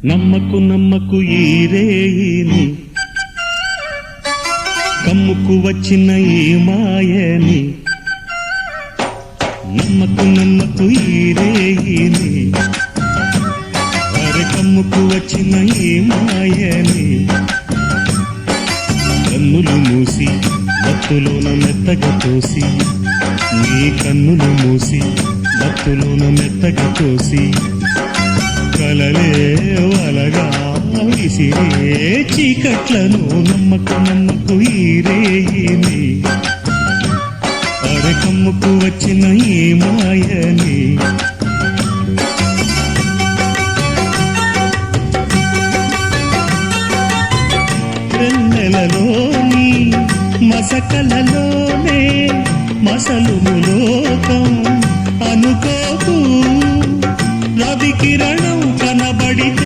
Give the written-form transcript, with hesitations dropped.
నమ్మకు నమ్మకు ఈ రేయిని, కమ్ముకు వచ్చిన ఈ మాయని. నమ్మకు నమ్మకు ఈ రేయిని, అరే కమ్ముకు వచ్చిన ఈ మాయని. కన్నులు మూసి మత్తులోన మెత్తగా తోసి, నీ కన్నులు మూసి మత్తులోన మెత్తగా తోసి, కలలే వలగా విసిరే చీకట్లను. నమ్మకు నమ్మకు ఈ రేయిని, అరే కమ్ముకు వచ్చిన ఈ మాయని. వెన్నెలలోని మసకలలోనే మసలుము లోకం అనుకోకు. రవి కిరణం కనబడితే